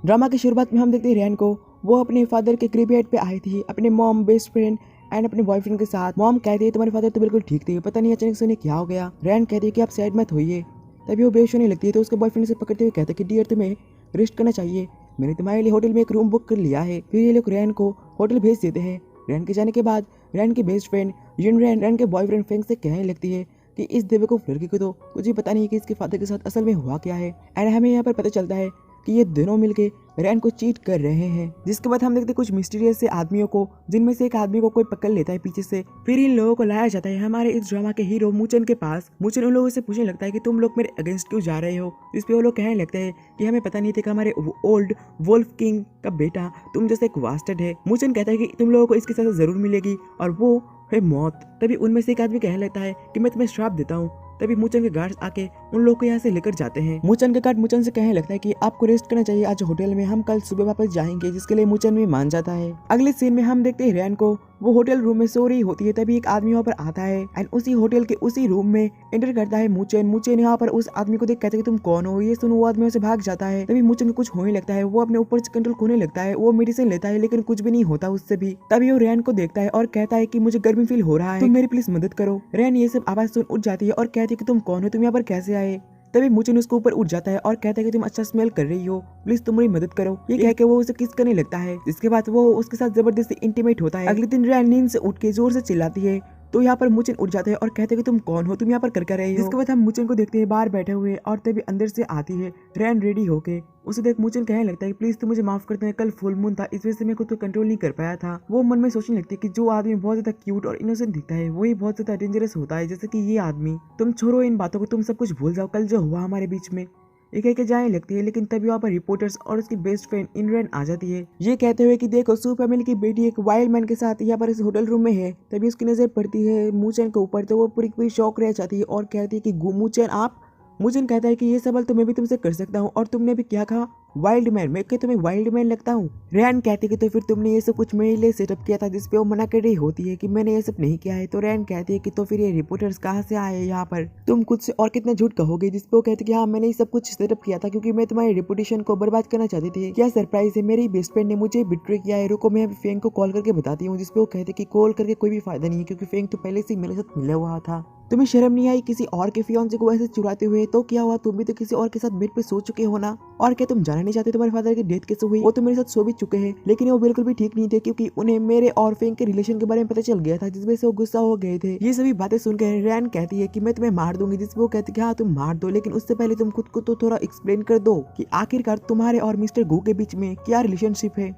Drama की शुरुआत में हम देखते हैं रैन को, वो अपने फादर के ग्रेवयार्ड पे आई थी अपने मॉम, बेस्ट फ्रेंड एंड अपने बॉयफ्रेंड के साथ। मॉम कहती है तुम्हारे फादर तो बिल्कुल ठीक थे, पता नहीं अचानक से उन्हें क्या हो गया। रैन कहती है कि आप सैड मत होइए। तभी वो बेहोश होने लगती है तो उसके बॉयफ्रेंड से पकड़ते हुए कहते हैं कि डियर तुम्हें रेस्ट करना चाहिए, मैंने तुम्हारे लिए होटल में एक रूम बुक कर लिया है। फिर ये लोग रैन को होटल भेज देते हैं। रैन के जाने के बाद रैन की बेस्ट फ्रेंड जिनरेन रैन के बॉयफ्रेंड फेंग से कहने लगती है कि इस बेवकूफ लड़की को तो कुछ भी पता नहीं कि इसके फादर के साथ असल में हुआ क्या है। एंड हमें यहाँ पर पता चलता है कि ये दोनों मिलके रैन को चीट कर रहे हैं। जिसके बाद हम देखते कुछ मिस्टीरियस से आदमियों को, जिनमें से एक आदमी को कोई पकड़ लेता है पीछे से। फिर इन लोगों को लाया जाता है हमारे इस ड्रामा के हीरो मूचन के पास। मूचन उन लोगों से पूछने लगता है कि तुम लोग मेरे अगेंस्ट क्यों जा रहे हो। इस पे वो लोग कहने लगते हैं कि हमें पता नहीं था कि हमारे ओल्ड वुल्फ किंग का बेटा तुम जैसे एक वास्टर्ड है। मूचन कहता है कि तुम लोगों को इसकी सजा जरूर मिलेगी और वो है मौत। तभी उनमें से एक आदमी कहने लगता है कि मैं तुम्हें श्राप देता हूँ। तभी मूचन के गार्ड्स आके उन लोगों को यहाँ से लेकर जाते हैं। मूचन के गार्ड मूचन से कहने लगता है कि आपको रेस्ट करना चाहिए आज होटल में, हम कल सुबह वापस जाएंगे, जिसके लिए मूचन भी मान जाता है। अगले सीन में हम देखते हैं रैन को, वो होटल रूम में सो रही होती है। तभी एक आदमी वहाँ पर आता है एंड उसी होटल के उसी रूम में एंटर करता है मूचन। मूचन यहाँ पर उस आदमी को देख कहते हैं कि तुम कौन हो। ये सुन वो आदमी से भाग जाता है। तभी मूचन को कुछ होने लगता है, वो अपने ऊपर से कंट्रोल खोने लगता है। वो मेडिसिन लेता है लेकिन कुछ भी नहीं होता उससे भी। तभी वो रैन को देखता है और कहता है कि मुझे गर्मी फील हो रहा है, तुम मेरी प्लीज मदद करो। रैन ये सब आवाज सुन उठ जाती है और कहती है कि तुम कौन हो, तुम यहाँ पर कैसे आए। तभी मूचन उसके ऊपर उठ जाता है और कहता है कि तुम अच्छा स्मेल कर रही हो, प्लीज तुम मेरी मदद करो। ये कह के वो उसे किस करने लगता है। इसके बाद वो उसके साथ जबरदस्ती इंटीमेट होता है। अगले दिन रैन नींद से उठ के जोर से चिल्लाती है तो यहाँ पर मूचन उठ जाते हैं और कहते हैं कि तुम कौन हो, तुम यहाँ पर कर रहे हो। इसके बाद हम मूचन को देखते हैं बाहर बैठे हुए और तभी अंदर से आती है रैन रेडी होके। उसे देख मूचन कहने लगता है कि प्लीज तुम मुझे माफ कर दो, कल फुल मून था इस वजह से मैं खुद को कंट्रोल नहीं कर पाया था। वो मन में सोचने लगती है कि जो आदमी बहुत ज्यादा क्यूट और इनोसेंट दिखता है वही बहुत ज्यादा डेंजरस होता है, जैसे कि ये आदमी। तुम छोड़ो इन बातों को, तुम सब कुछ भूल जाओ, कल जो हुआ हमारे बीच में। एक एक जाने लगती है लेकिन तभी वहाँ पर रिपोर्टर्स और उसकी बेस्ट फ्रेंड इनरेन आ जाती है, ये कहते हुए कि देखो सू फैमिली की बेटी एक वाइल्ड मैन के साथ यहाँ पर इस होटल रूम में है। तभी उसकी नजर पड़ती है मूचन के ऊपर तो वो पूरी शौक रह जाती है और कहती है कि मूचन आप। मूचन कहता है कि ये सवाल तो मैं भी तुमसे कर सकता हूँ और तुमने भी क्या कहा, वाइल्ड मैन। मैं क्या तुम्हें वाइल्ड मैन लगता हूँ। रैन कहती है कि तो फिर तुमने ये सब कुछ मेरे लिए सेटअप किया था, जिसपे वो मना कर रही होती है कि मैंने ये सब नहीं किया है। तो रैन कहती है कि तो फिर ये रिपोर्टर्स कहाँ से आए यहाँ पर, तुम खुद से और कितना झूठ कहोगे। जिसपे वो कहती है कि हाँ मैंने ये सब कुछ सेटअप किया था क्योंकि मैं तुम्हारी रेपुटेशन को बर्बाद करना चाहती थी। क्या सरप्राइज है, मेरी बेस्ट फ्रेंड ने मुझे बिट्रे किया है, रुको मैं फेंग को कॉल करके बताती हूँ। जिसपे वो कहते कि कॉल करके कोई भी फायदा नहीं है क्योंकि फेंग तो पहले से मेरे साथ मिला हुआ था। तुम्हें शर्म नहीं आई किसी और के फियांसे को ऐसे चुराते हुए, तो क्या हुआ तुम भी तो किसी और के साथ बेड पे सो चुके हो ना। और क्या तुम जाना नहीं चाहते तुम्हारे फादर की डेथ कैसे हुई, वो तो मेरे साथ सो भी चुके हैं लेकिन वो बिल्कुल भी ठीक नहीं थे क्योंकि उन्हें मेरे और फेंग के रिलेशन के बारे में पता चल गया था, जिसमें से वो गुस्सा हो गए थे। ये सभी बातें सुनकर रैन कहती है कि मैं तुम्हें मार दूंगी। जिसमें वो कहती है कि हाँ तुम मार दो, लेकिन उससे पहले तुम खुद को तो थोड़ा एक्सप्लेन कर दो कि आखिरकार तुम्हारे और मिस्टर गू के बीच में क्या रिलेशनशिप है।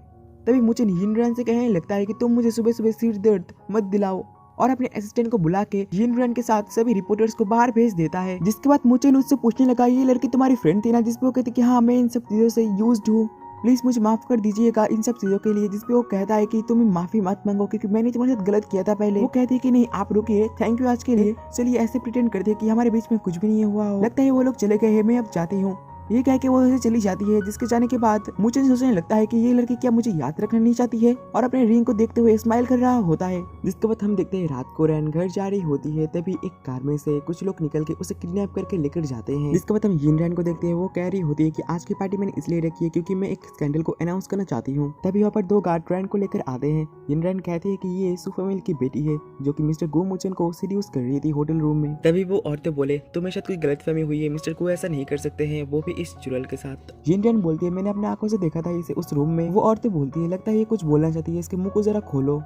तभी मुझे यिनरैन से कहने लगता है कि तुम मुझे सुबह सुबह सिर दर्द मत दिलाओ और अपने असिस्टेंट को बुला के यिनरैन के साथ सभी रिपोर्टर्स को बाहर भेज देता है। जिसके बाद मूचन उससे पूछने लगा ये लड़की तुम्हारी फ्रेंड थी ना। जिसपे वो कहती कि हाँ मैं इन सब चीजों से यूज्ड हूँ, प्लीज मुझे माफ कर दीजिएगा इन सब चीजों के लिए। जिसपे वो कहता है कि तुम्हें माफी मत मांगो क्योंकि मैंने तुम्हारे साथ गलत किया था पहले। वो कहती है कि नहीं आप रुकिए, थैंक यू आज के लिए, चलिए ऐसे प्रिटेंड करते हैं कि हमारे बीच में कुछ भी नहीं हुआ हो। लगता है वो लोग चले गए हैं, मैं अब जाती हूँ। ये कह के वो ऐसे चली जाती है। जिसके जाने के बाद मूचन सोचने लगता है कि ये लड़की क्या मुझे याद रखना नहीं चाहती है और अपने रिंग को देखते हुए स्माइल कर रहा होता है। जिसके बाद हम देखते हैं रात को रैन घर जा रही होती है। तभी एक कार में से कुछ लोग निकल के उसे किडनैप करके लेकर जाते हैं। जिसके बाद हम यिनरैन को देखते हैं, वो कह रही होती है कि आज की पार्टी मैंने इसलिए रखी है क्योंकि मैं एक स्कैंडल को अनाउंस करना चाहती हूँ। तभी वहाँ पर दो गार्ड रैन को लेकर आते हैं। यिनरैन कहती है कि ये सू फैमिली की बेटी है जो कि मिस्टर गो मूचन को सीड्यूस कर रही थी होटल रूम में। तभी वो औरतें बोले तुम्हें शायद कोई गलतफहमी हुई है, मिस्टर गो ऐसा नहीं कर सकते हैं, वो भी इस चुड़ैल के साथ। यिनरैन बोलती है मैंने अपने आंखों से देखा था इसे उस रूम में। वो औरतें बोलती है लगता है ये कुछ बोलना चाहती है, इसके मुंह को जरा खोलो।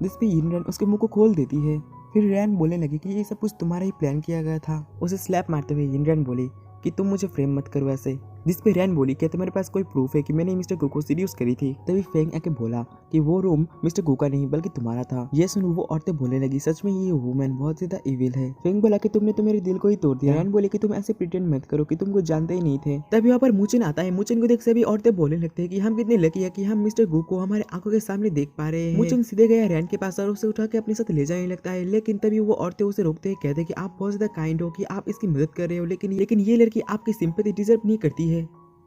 जिसपे यिनरैन उसके मुंह को खोल देती है। फिर रैन बोलने लगी कि ये सब कुछ तुम्हारा ही प्लान किया गया था। उसे स्लैप मारते हुए यिनरैन बोली कि तुम मुझे फ्रेम मत करो ऐसे। जिसपे रैन बोली क्या तुम्हारे पास कोई प्रूफ है कि मैंने मिस्टर गू को सीड्यूस करी थी। तभी फेंग आके बोला कि वो रूम मिस्टर गू का नहीं बल्कि तुम्हारा था। ये सुन वो औरतें बोलने लगी सच में ये वुमेन बहुत ज्यादा इविल है। फेंग बोला कि तुमने तो मेरे दिल को ही तोड़ दिया। रैन बोले कि तुम ऐसे प्रिटेंड मत करो कि तुम कुछ जानते ही नहीं थे। तभी वहाँ पर मूचन आता है। मूचन को देख सभी औरतें बोलने लगते हैं कि हम कितने लकी है कि हम मिस्टर गू को हमारे आंखों के सामने देख पा रहे हैं। मूचन सीधे गया रैन के पास और उसे उठा के अपने साथ ले जाने लगता है, लेकिन तभी वो औरतें उसे रोकते हैं, कहते हैं कि आप बहुत ज्यादा काइंड हो कि आप इसकी मदद कर रहे हो, लेकिन ये लड़की आपकी सिंपैथी डिजर्व नहीं करती है।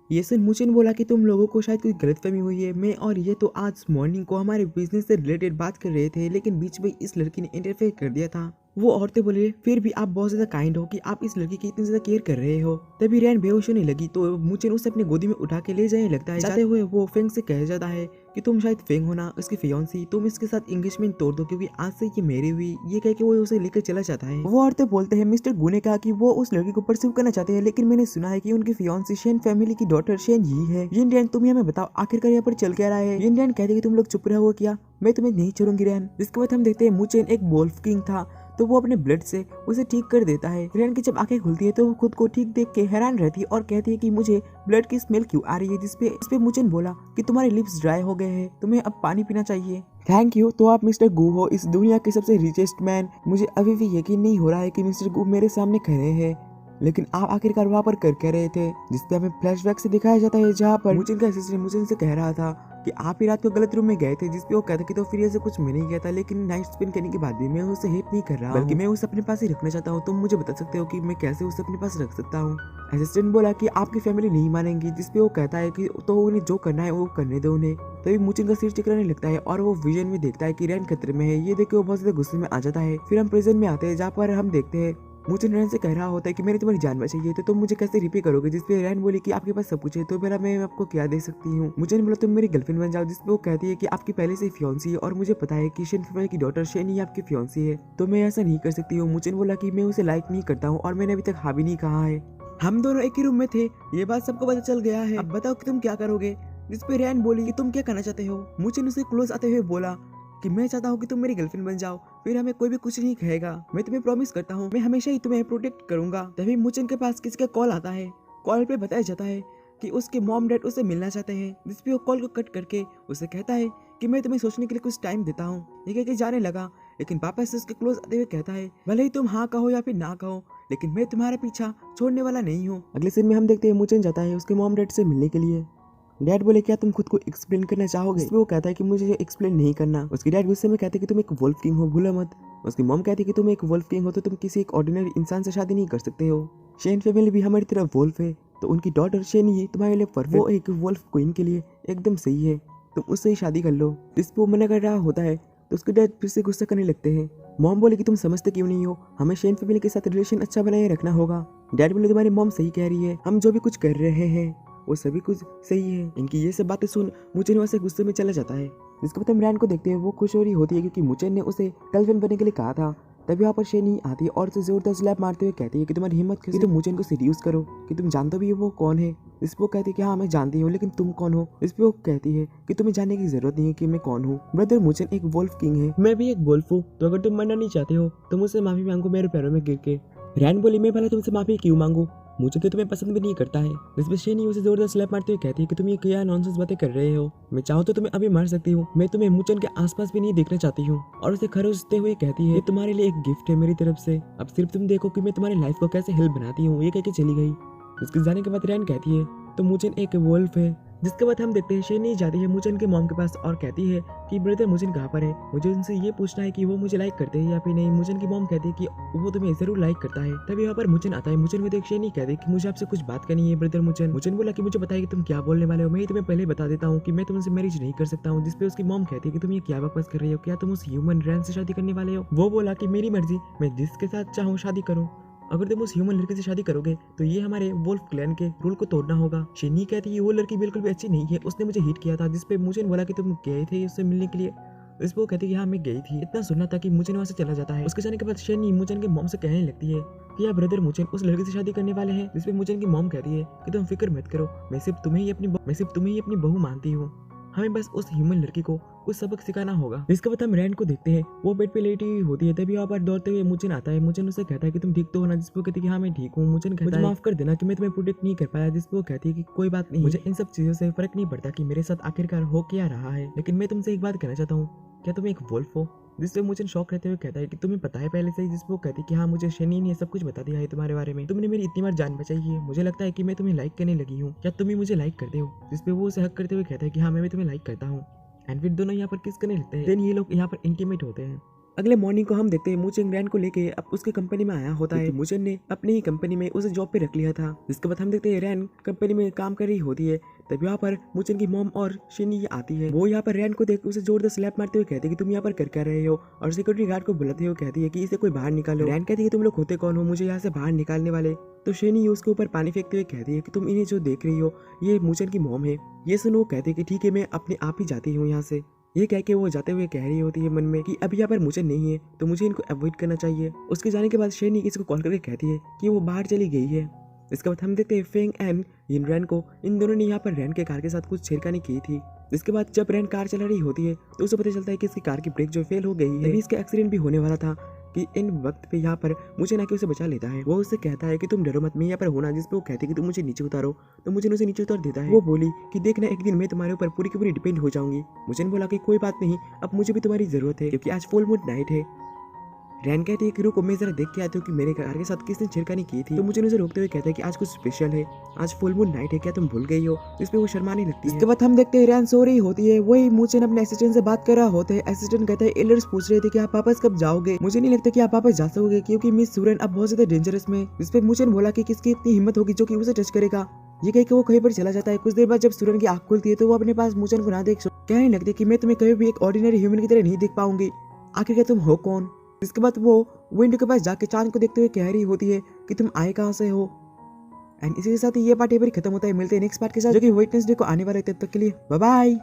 ये सुन मूचन बोला कि तुम लोगों को शायद कोई गलतफहमी हुई है, मैं और ये तो आज मॉर्निंग को हमारे बिजनेस से रिलेटेड बात कर रहे थे, लेकिन बीच में इस लड़की ने इंटरफेयर कर दिया था। वो औरतें बोले फिर भी आप बहुत ज्यादा काइंड हो कि आप इस लड़की की इतनी ज्यादा केयर कर रहे हो। तभी रैन बेहोश होने लगी तो मुचेन उसे अपनी गोदी में उठा के ले जाने लगता है। जाते हुए वो फेंग से कह जाता है कि तुम शायद फेंग होना उसकी फियांसी, तुम इसके साथ एंगेजमेंट तोड़ दो क्योंकि आज से ये मेरी हुई। ये कह के वो उसे लेकर चला जाता है। वो औरतें बोलते हैं मिस्टर गू ने कहा कि वो उस लड़की को परस्यू करना चाहते हैं, लेकिन मैंने सुना है कि उनकी फियांसी शेन फैमिली की डॉटर शेन ही है। यिन रैन तुम हमें बताओ आखिरकार यहाँ पर चल क्या रहा है। यिन रैन कहते कि तुम लोग चुप रहो क्या, मैं तुम्हें नहीं छोड़ूंगी रैन। जिसके बाद हम देखते हैं मुचेन एक वोल्फ किंग था तो वो अपने ब्लड से उसे ठीक कर देता है। रैन की जब आंखें खुलती है तो वो खुद को ठीक देख के हैरान रहती है और कहती है कि मुझे ब्लड की स्मेल क्यों आ रही है। जिसपे मुचेन बोला कि तुम्हारे लिप्स ड्राई हो गए हैं, तुम्हें अब पानी पीना चाहिए। Thank you. तो आप मिस्टर गू हो, इस दुनिया के सबसे रिचेस्ट मैन। मुझे अभी भी यकीन नहीं हो रहा है कि मिस्टर गू मेरे सामने खड़े हैं, लेकिन आप आखिरकार वहाँ पर कर रहे थे। जिसपे हमें फ्लैशबैक से दिखाया जाता है जहाँ पर मुचेन का असिस्टेंट मुचेन से कह रहा था कि आप ही रात को गलत रूम में गए थे। जिसपे वो कहता कि तो फिर ऐसे कुछ मैं नहीं कहता, लेकिन नाइट स्पेंड करने के बाद भी मैं उसे हेट नहीं कर रहा, बल्कि मैं उसे अपने पास ही रखना चाहता हूँ। तुम मुझे बता सकते हो कि मैं कैसे उसे अपने पास रख सकता हूँ। असिस्टेंट बोला कि आपकी फैमिली नहीं मानेंगी। जिसपे वो कहता है कि तो उन्हें जो करना है वो करने दो उन्हें। तभी मुचेन का सिर चकराने लगता है और वो विजन में देखता है कि रैन खतरे में है। ये देख के वो बहुत ज्यादा गुस्से में आ जाता है। फिर हम प्रिजन में आते हैं जहाँ पर हम देखते हैं मुचेन रैन से कह रहा होता है कि मैंने तुम्हारी जान बचाई है तो तुम मुझे कैसे रिपे करोगे। जिसपे रैन बोली कि आपके पास सब कुछ है तो मेरा मैं आपको क्या दे सकती हूँ। मुचेन बोला तुम मेरी गर्लफ्रेंड बन जाओ। जिसपे वो कहती है कि आपकी पहले से फियांसी है और मुझे पता है कि शेन फैमिली की डॉटर शेन ही आपकी फियांसी है, तो मैं ऐसा नहीं कर सकती हूँ। मुचेन बोला कि मैं उसे लाइक नहीं करता हूँ और मैंने अभी तक हाँ भी नहीं कहा है। हम दोनों एक ही रूम में थे, ये बात सबको पता चल गया है, अब बताओ कि तुम क्या करोगे। जिसपे रैन बोली कि तुम क्या करना चाहते हो। मुचेन उसे क्लोज आते हुए बोला कि मैं चाहता हूँ कि तुम मेरी गर्लफ्रेंड बन जाओ, फिर हमें कोई भी कुछ नहीं कहेगा। मैं तुम्हें प्रॉमिस करता हूँ मैं हमेशा ही तुम्हें प्रोटेक्ट करूंगा। तभी मुचेन के पास किसी का कॉल आता है। कॉल पे बताया जाता है कि उसके मॉम डैड उसे मिलना चाहते हैं। जिसपे वो कॉल को कट करके उसे कहता है कि मैं तुम्हें सोचने के लिए कुछ टाइम देता हूँ। ये कह के जाने लगा, लेकिन पापा से उसके क्लोज आते हुए कहता है भले ही तुम हाँ कहो या फिर ना कहो, लेकिन मैं तुम्हारा पीछा छोड़ने वाला नहीं हूँ। अगले सीन में हम देखते हैं मुचेन जाता है उसके मॉम डैड से मिलने के लिए। डैड बोले क्या तुम खुद को एक्सप्लेन करना चाहोगे। इसमें वो कहता है कि मुझे एक्सप्लेन नहीं करना। उसके डैड गुस्से में कहते हैं कि तुम एक वुल्फ किंग हो, भूलो मत। उसकी मॉम कहती है कि तुम एक वुल्फ किंग हो तो तुम किसी एक ऑर्डिनरी इंसान से शादी नहीं कर सकते हो। शेन फैमिली भी हमारी तरह वुल्फ है, तो उनकी डॉटर शेन ही तुम्हारे लिए परफेक्ट, वो एक वुल्फ क्वीन के लिए एकदम सही है, तुम उससे ही शादी कर लो। इस पर वो मना कर रहा होता है तो उसके डैड फिर से गुस्सा करने लगते हैं। मॉम बोले कि तुम समझते क्यों नहीं हो, हमें शेन फैमिली के साथ रिलेशन अच्छा बनाए रखना होगा। डैड बोले तुम्हारी मॉम सही कह रही है, हम जो भी कुछ कर रहे हैं वो सभी कुछ सही है। इनकी ये सब बातें सुन मुचेन वहाँ से गुस्से में चला जाता है। जिसके बाद हम रैन को देखते हैं वो खुश हो रही होती है क्योंकि मुचेन ने उसे गर्लफ्रेंड बनने के लिए कहा था। तभी वहाँ पर शेनी आती है और उसे जोरदार स्लैप मारते हुए कहती है कि तुम्हारी हिम्मत कैसे तुम मुचेन को सीड्यूस करो, कि तुम जानते भी हो वो कौन है। इस पर वो कहती है कि हाँ मैं जानती हूँ, लेकिन तुम कौन हो। इस पर वो कहती है कि तुम्हें जानने की जरूरत नहीं है कि मैं कौन हूँ। ब्रदर मुचेन एक वुल्फ किंग है, मैं भी एक वुल्फ हूँ, तो अगर तुम मरना नहीं चाहते हो तो मुझसे माफी मांगो मेरे पैरों में गिर के। रैन बोली मैं भला तुमसे माफी क्यों मांगू, मुझे तो तुम्हें पसंद भी नहीं करता है। जिसपे शेनी उसे जोरदार स्लैप मारते हुए कहती है कि तुम ये क्या नॉनसेंस बातें कर रहे हो, मैं चाहूँ तो तुम्हें अभी मार सकती हूँ, मैं तुम्हें मुचेन के आसपास भी नहीं देखना चाहती हूँ। और उसे खरोचते हुए कहती है ये तुम्हारे लिए एक गिफ्ट है मेरी तरफ से, अब सिर्फ तुम देखो कि मैं तुम्हारी लाइफ को कैसे हेल्प बनाती हूँ। ये कह के चली गई। उसके जाने के बाद रैन कहती है तो मुचेन एक वुल्फ है। जिसके बाद हम देखते हैं शेनी जाती है मुचेन के मॉम के पास और कहती है कि ब्रदर मुचेन कहाँ पर है, मुझे उनसे ये पूछना है कि वो मुझे लाइक करते हैं या फिर नहीं। मुचेन की मॉम कहती है कि वो तुम्हें जरूर लाइक करता है। तभी यहाँ पर मुचेन आता है। मुचेन को देख शेनी कहती है कि मुझे आपसे कुछ बात करनी है ब्रदर मुचेन। मुचेन बोला कि मुझे बताइए कि तुम क्या बोलने वाले हो, मैं तुम्हें पहले बता देता हूँ कि मैं तुमसे मैरिज नहीं कर सकता हूँ। जिसपे उसकी मॉम कहती है कि तुम ये क्या बकवास कर रही हो, क्या तुम उस ह्यूमन रैन से शादी करने वाले हो। वो बोला कि मेरी मर्जी, मैं जिसके साथ चाहूँ शादी करूँ, अगर तुम उस ह्यूमन लड़के से शादी करोगे तो ये हमारे वुल्फ क्लैन के रूल को तोड़ना होगा। शेनी कहती है वो लड़की बिल्कुल भी अच्छी नहीं है, उसने मुझे हिट किया था। जिसपे मुचेन बोला कि तुम गए थे उससे मिलने के लिए। इस पर वो कहती है कि हाँ मैं गई थी। इतना सुनना था कि मुचेन वहाँ से चला जाता है। उसके जाने के बाद शेनी मुचेन के मॉम से कहने लगती है कि यार ब्रदर मुचेन उस लड़के से शादी करने वाले हैं। जिसपे मुचेन की मॉम कहती है कि तुम फिक्र मत करो, मैं सिर्फ तुम्हें ही अपनी बहू मानती हूँ, हमें बस उस ह्यूमन लड़की को कुछ सबक सिखाना होगा। इसके बाद हम रैन को देखते हैं, वो बेड पे लेटी हुई होती है। तभी वहाँ पर दौड़ते हुए मुचेन आता है। मुचेन उसे कहता है कि तुम ठीक तो हो ना। जिसपे कहती है कि हाँ मैं ठीक हूँ। मुचेन कहता है माफ कर देना कि मैं तुम्हें प्रोटेक्ट नहीं कर पाया। जिसपे वो कहती है कि कोई बात नहीं, मुझे इन सब चीजों से फर्क नहीं पड़ता कि मेरे साथ आखिरकार हो क्या रहा है, लेकिन मैं तुमसे एक बात कहना चाहता हूँ, क्या तुम एक वुल्फ हो। जिससे मुझे शौक रहते हुए कहता है कि तुम्हें पता है पहले से ही। जिसपे वो कहती है कि हाँ मुझे शेनी ने सब कुछ बता दिया है तुम्हारे बारे में, तुमने मेरी इतनी बार जान बचाई है, मुझे लगता है कि मैं तुम्हें लाइक करने लगी हूँ, क्या तुम भी मुझे लाइक करते हो। जिसपे वो उसे हक करते हुए कहता है कि हाँ मैं भी तुम्हें लाइक करता हूँ। एंड फिर दोनों यहाँ पर किस करने लगते हैं। देन ये लोग यहाँ पर इंटीमेट होते हैं। अगले मॉर्निंग को हम देखते हैं मुचेन रैन को लेके अब उसके कंपनी में आया होता है। मुचेन ने अपनी ही कंपनी में उसे जॉब पे रख लिया था। जिसके बाद हम देखते हैं रैन कंपनी में काम कर रही होती है। तब यहाँ पर मुचन की मॉम और शिनी आती है। वो यहाँ पर रैन को देख उसे जोरदार स्लैप मारते हुए कहते हैं कि तुम यहाँ पर कर क्या रहे हो, और सिक्योरिटी गार्ड को बुलाते हुए कहती है कि इसे कोई बाहर निकालो। रैन कहती है कि तुम लोग होते कौन हो मुझे यहाँ से बाहर निकालने वाले। तो शेनी उसके ऊपर पानी फेंकते हुए कहती है कि तुम इन्हें जो देख रही हो ये मुचन की मॉम है। ये सुन वो कहते हैं कि ठीक है मैं अपने आप ही जाती हूँ यहाँ से। ये कह के वो जाते हुए कह रही होती है मन में कि अभी यहाँ पर मुझे नहीं है तो मुझे इनको अवॉइड करना चाहिए। उसके जाने के बाद शेनी किसी को कॉल करके कहती है कि वो बाहर चली गई है। इसके बाद हम देखते हैं फेंग एंड इन रैन को। इन दोनों ने यहाँ पर रैन के कार के साथ कुछ छेड़खानी की थी। इसके बाद जब रैन कार चला रही होती है तो उसे पता चलता है कि इसकी कार की ब्रेक जो फेल हो गई है। अभी इसका एक्सीडेंट भी होने वाला था कि इन वक्त पे यहाँ पर मुझे ना कि उसे बचा लेता है। वो उससे कहता है कि तुम डरो मत, मैं यहाँ पर होना। जिस पे वो कहती है कि तुम मुझे नीचे उतारो, तो मुझे उसे नीचे उतार देता है। वो बोली कि देखना एक दिन मैं तुम्हारे ऊपर पूरी की पूरी डिपेंड हो जाऊंगी। मुझे बोला कि कोई बात नहीं, अब मुझे भी तुम्हारी जरूरत है क्योंकि आज फुल मून नाइट है। रैन कहती है कि रुको मैं जरा देख के आती हूँ कि मेरे कार के साथ किसने छेड़खानी की थी। तो मुझे उसे रोकते हुए कहता है कि आज कुछ स्पेशल है, आज फुल मून नाइट है, क्या तुम भूल गई हो। इस पे वो शर्माने लगती है। इसके बाद हम देखते हैं रैन सो रही होती है। वही मुचन अपने असिस्टेंट से बात कर रहा होता है। असिस्टेंट कहता है एलर्स पूछ रहे थे कि आप वापस कब जाओगे। मुझे नहीं लगता कि आप वापस जा सकोगे क्योंकि मिस सूरन अब बहुत ज्यादा डेंजरस में। इस पे मुचन बोला कि किसकी इतनी हिम्मत होगी जो कि उसे टच करेगा। ये कह के वो कहीं पर चला जाता है। कुछ देर बाद जब सूरन की आंख खुलती है तो वो अपने पास मुचन को ना देख कहने लगती है कि मैं तुम्हें कभी भी एक ऑर्डिनरी ह्यूमन की तरह नहीं देख पाऊंगी, आखिर तुम हो कौन। इसके बाद वो विंडो के पास जाके चांद को देखते हुए कह रही होती है कि तुम आए कहाँ से हो। एंड इसी के साथ ये पार्ट यहाँ खत्म होता है। मिलते हैं नेक्स्ट पार्ट के साथ जो कि वेडनेसडे को आने वाला है। तब तक के लिए बाय बाय।